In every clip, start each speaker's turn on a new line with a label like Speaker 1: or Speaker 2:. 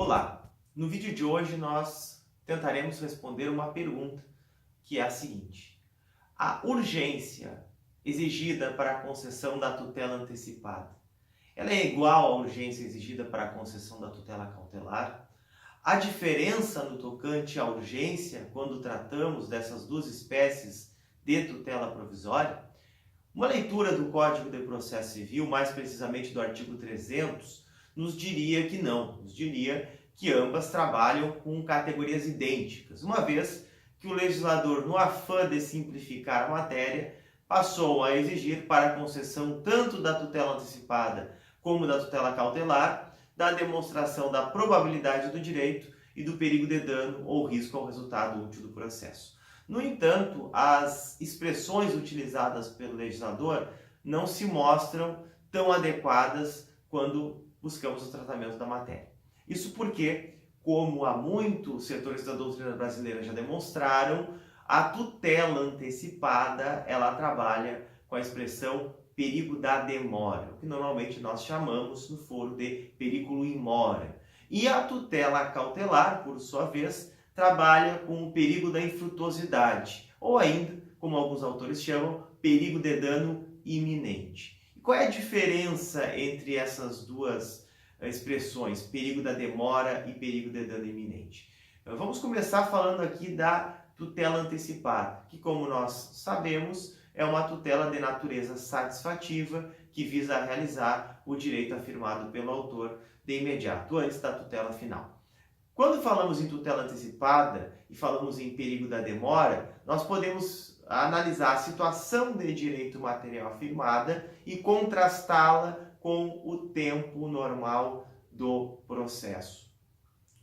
Speaker 1: Olá! No vídeo de hoje nós tentaremos responder uma pergunta que é a seguinte: a urgência exigida para a concessão da tutela antecipada, ela é igual à urgência exigida para a concessão da tutela cautelar? A diferença no tocante à urgência quando tratamos dessas duas espécies de tutela provisória? Uma leitura do Código de Processo Civil, mais precisamente do artigo 300, nos diria que não, nos diria que ambas trabalham com categorias idênticas, uma vez que o legislador, no afã de simplificar a matéria, passou a exigir para a concessão tanto da tutela antecipada como da tutela cautelar, da demonstração da probabilidade do direito e do perigo de dano ou risco ao resultado útil do processo. No entanto, as expressões utilizadas pelo legislador não se mostram tão adequadas quando buscamos o tratamento da matéria. Isso porque, como há muito os setores da doutrina brasileira já demonstraram, a tutela antecipada ela trabalha com a expressão perigo da demora, o que normalmente nós chamamos no foro de periculo in mora. E a tutela cautelar, por sua vez, trabalha com o perigo da infrutuosidade, ou ainda, como alguns autores chamam, perigo de dano iminente. E qual é a diferença entre essas duas expressões, perigo da demora e perigo de dano iminente? Vamos começar falando aqui da tutela antecipada, que, como nós sabemos, é uma tutela de natureza satisfativa que visa realizar o direito afirmado pelo autor de imediato, antes da tutela final. Quando falamos em tutela antecipada e falamos em perigo da demora, nós podemos analisar a situação de direito material afirmada e contrastá-la com o tempo normal do processo.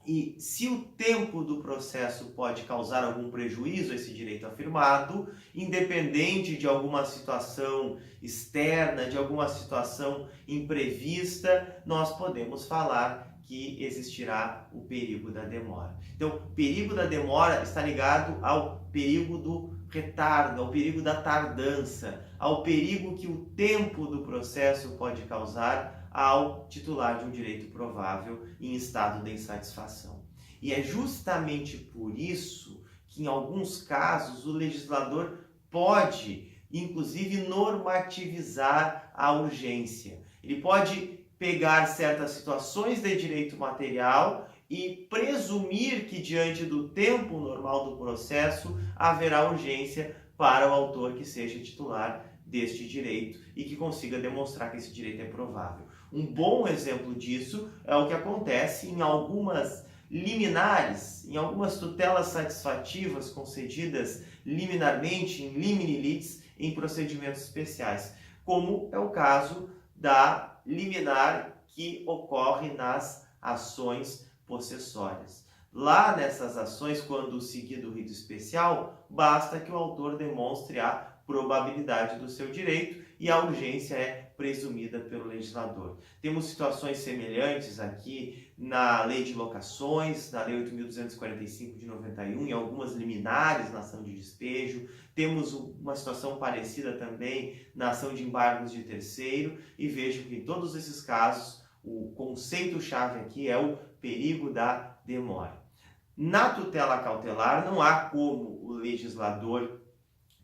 Speaker 1: E se o tempo do processo pode causar algum prejuízo a esse direito afirmado, independente de alguma situação externa, de alguma situação imprevista, nós podemos falar que existirá o perigo da demora. Então, o perigo da demora está ligado ao perigo do retardo, ao perigo da tardança, ao perigo que o tempo do processo pode causar ao titular de um direito provável em estado de insatisfação. E é justamente por isso que, em alguns casos, o legislador pode, inclusive, normativizar a urgência. Ele pode pegar certas situações de direito material e presumir que, diante do tempo normal do processo, haverá urgência para o autor que seja titular deste direito e que consiga demonstrar que esse direito é provável. Um bom exemplo disso é o que acontece em algumas liminares, em algumas tutelas satisfativas concedidas liminarmente, em limine litis, em procedimentos especiais, como é o caso da liminar que ocorre nas ações possessórias. Lá nessas ações, quando seguido o rito especial, basta que o autor demonstre a probabilidade do seu direito e a urgência é presumida pelo legislador. Temos situações semelhantes aqui na Lei de Locações, na Lei 8.245 de 91, em algumas liminares na ação de despejo. Temos uma situação parecida também na ação de embargos de terceiro e vejo que em todos esses casos o conceito-chave aqui é o perigo da demora. Na tutela cautelar não há como o legislador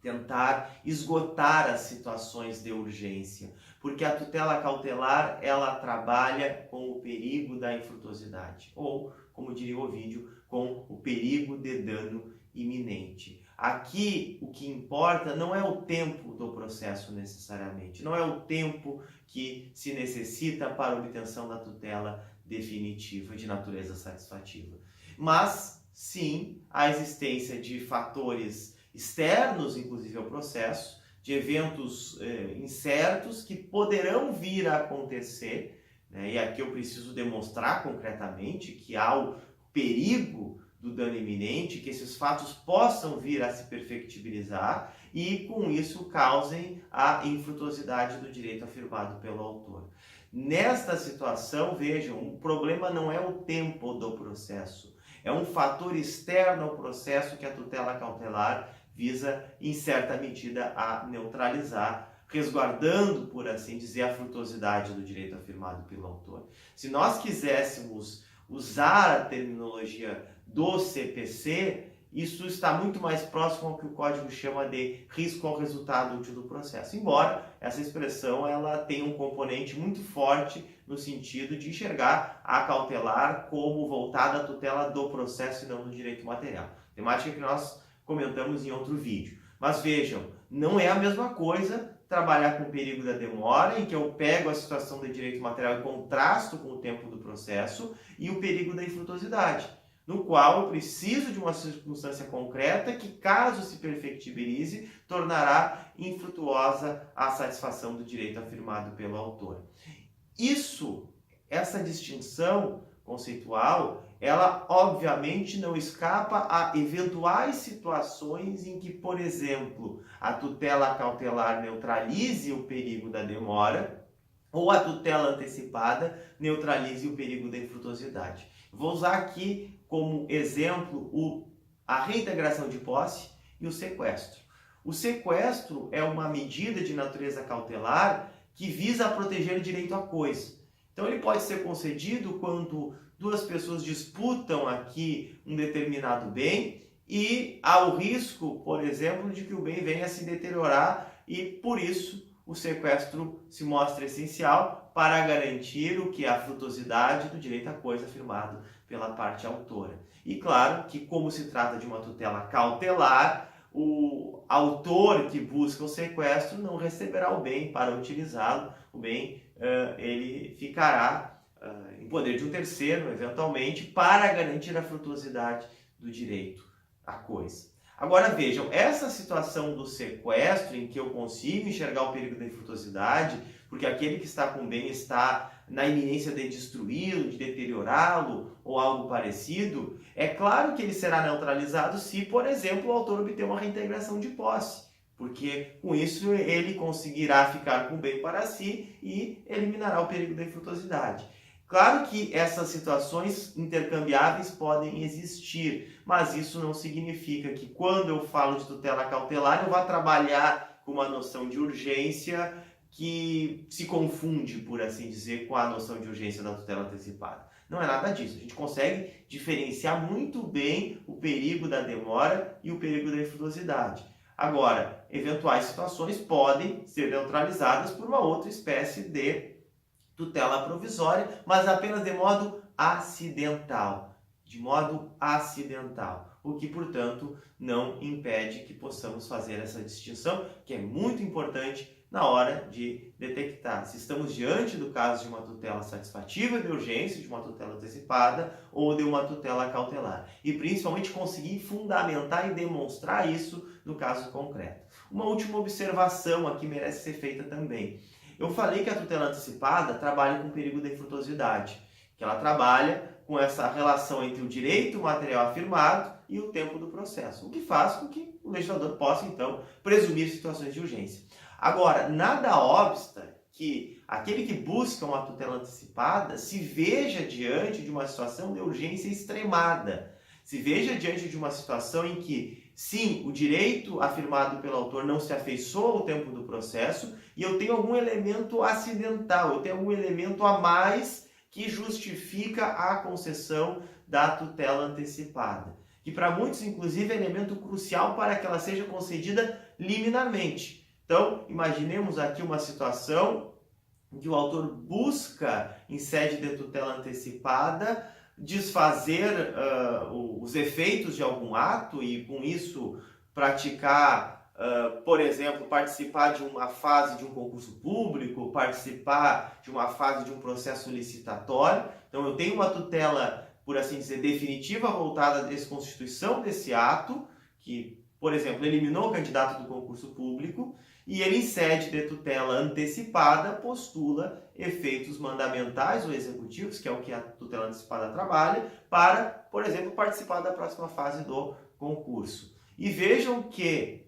Speaker 1: tentar esgotar as situações de urgência, porque a tutela cautelar ela trabalha com o perigo da infrutuosidade, ou, como diria o Ovídio, com o perigo de dano iminente. Aqui o que importa não é o tempo do processo necessariamente, não é o tempo que se necessita para a obtenção da tutela definitiva de natureza satisfativa, mas sim a existência de fatores externos, inclusive ao processo, de eventos incertos que poderão vir a acontecer, né? E aqui eu preciso demonstrar concretamente que há o perigo do dano iminente, que esses fatos possam vir a se perfectibilizar e, com isso, causem a infrutuosidade do direito afirmado pelo autor. Nesta situação, vejam, o problema não é o tempo do processo, é um fator externo ao processo que a tutela cautelar visa, em certa medida, a neutralizar, resguardando, por assim dizer, a frutuosidade do direito afirmado pelo autor. Se nós quiséssemos usar a terminologia do CPC, isso está muito mais próximo ao que o código chama de risco ao resultado útil do processo. Embora essa expressão ela tenha um componente muito forte no sentido de enxergar a cautelar como voltada à tutela do processo e não do direito material. Temática que nós comentamos em outro vídeo. Mas vejam, não é a mesma coisa trabalhar com o perigo da demora, em que eu pego a situação de direito material e contrasto com o tempo do processo, e o perigo da infrutuosidade, no qual eu preciso de uma circunstância concreta que, caso se perfectibilize, tornará infrutuosa a satisfação do direito afirmado pelo autor. Essa distinção conceitual, ela obviamente não escapa a eventuais situações em que, por exemplo, a tutela cautelar neutralize o perigo da demora ou a tutela antecipada neutralize o perigo da infrutuosidade. Vou usar aqui como exemplo a reintegração de posse e o sequestro. O sequestro é uma medida de natureza cautelar que visa proteger o direito à coisa. Então ele pode ser concedido quando duas pessoas disputam aqui um determinado bem e há o risco, por exemplo, de que o bem venha a se deteriorar e por isso o sequestro se mostra essencial para garantir o que é a frutuosidade do direito à coisa afirmado pela parte autora. E claro que, como se trata de uma tutela cautelar, o autor que busca o sequestro não receberá o bem para utilizá-lo. O bem ele ficará em poder de um terceiro, eventualmente, para garantir a frutuosidade do direito à coisa. Agora vejam, essa situação do sequestro, em que eu consigo enxergar o perigo da infrutuosidade, porque aquele que está com o bem está na iminência de destruí-lo, de deteriorá-lo ou algo parecido, é claro que ele será neutralizado se, por exemplo, o autor obter uma reintegração de posse, porque com isso ele conseguirá ficar com o bem para si e eliminará o perigo da infrutuosidade. Claro que essas situações intercambiáveis podem existir, mas isso não significa que quando eu falo de tutela cautelar eu vá trabalhar com uma noção de urgência que se confunde, por assim dizer, com a noção de urgência da tutela antecipada. Não é nada disso. A gente consegue diferenciar muito bem o perigo da demora e o perigo da infrutuosidade. Agora, eventuais situações podem ser neutralizadas por uma outra espécie de tutela provisória, mas apenas de modo acidental. De modo acidental. O que, portanto, não impede que possamos fazer essa distinção, que é muito importante na hora de detectar se estamos diante do caso de uma tutela satisfativa de urgência, de uma tutela antecipada ou de uma tutela cautelar. E principalmente conseguir fundamentar e demonstrar isso no caso concreto. Uma última observação aqui merece ser feita também. Eu falei que a tutela antecipada trabalha com o perigo da infrutuosidade, que ela trabalha com essa relação entre o direito material afirmado e o tempo do processo, o que faz com que o legislador possa, então, presumir situações de urgência. Agora, nada obsta que aquele que busca uma tutela antecipada se veja diante de uma situação de urgência extremada, se veja diante de uma situação em que, sim, o direito afirmado pelo autor não se afeiçoa ao tempo do processo e eu tenho algum elemento acidental, eu tenho algum elemento a mais que justifica a concessão da tutela antecipada, que para muitos, inclusive, é elemento crucial para que ela seja concedida liminarmente. Então, imaginemos aqui uma situação em que o autor busca, em sede de tutela antecipada, desfazer os efeitos de algum ato e, com isso, praticar, por exemplo, participar de uma fase de um concurso público, participar de uma fase de um processo licitatório. Então, eu tenho uma tutela, por assim dizer, definitiva voltada à desconstituição desse ato, que, por exemplo, eliminou o candidato do concurso público, e ele, em sede de tutela antecipada, postula efeitos mandamentais ou executivos, que é o que a tutela antecipada trabalha, para, por exemplo, participar da próxima fase do concurso. E vejam que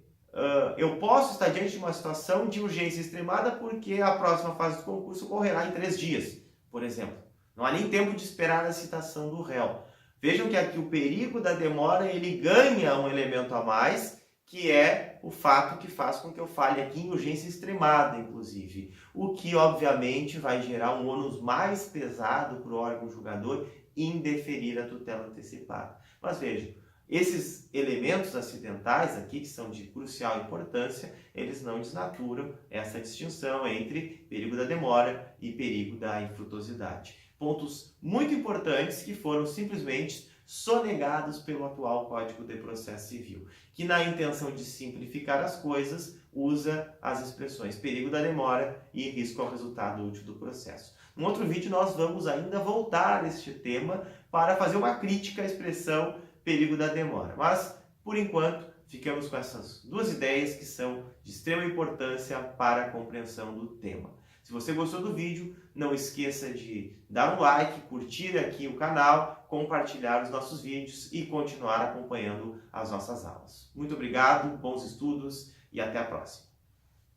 Speaker 1: eu posso estar diante de uma situação de urgência extremada porque a próxima fase do concurso ocorrerá em 3 dias, por exemplo. Não há nem tempo de esperar a citação do réu. Vejam que aqui o perigo da demora ele ganha um elemento a mais, que é o fato que faz com que eu fale aqui em urgência extremada, inclusive. O que, obviamente, vai gerar um ônus mais pesado para o órgão julgador indeferir a tutela antecipada. Mas vejam, esses elementos acidentais aqui, que são de crucial importância, eles não desnaturam essa distinção entre perigo da demora e perigo da infrutuosidade. Pontos muito importantes que foram simplesmente sonegados pelo atual Código de Processo Civil, que na intenção de simplificar as coisas, usa as expressões perigo da demora e risco ao resultado útil do processo. Num outro vídeo nós vamos ainda voltar a este tema para fazer uma crítica à expressão perigo da demora. Mas, por enquanto, ficamos com essas duas ideias que são de extrema importância para a compreensão do tema. Se você gostou do vídeo, não esqueça de dar um like, curtir aqui o canal, compartilhar os nossos vídeos e continuar acompanhando as nossas aulas. Muito obrigado, bons estudos e até a próxima.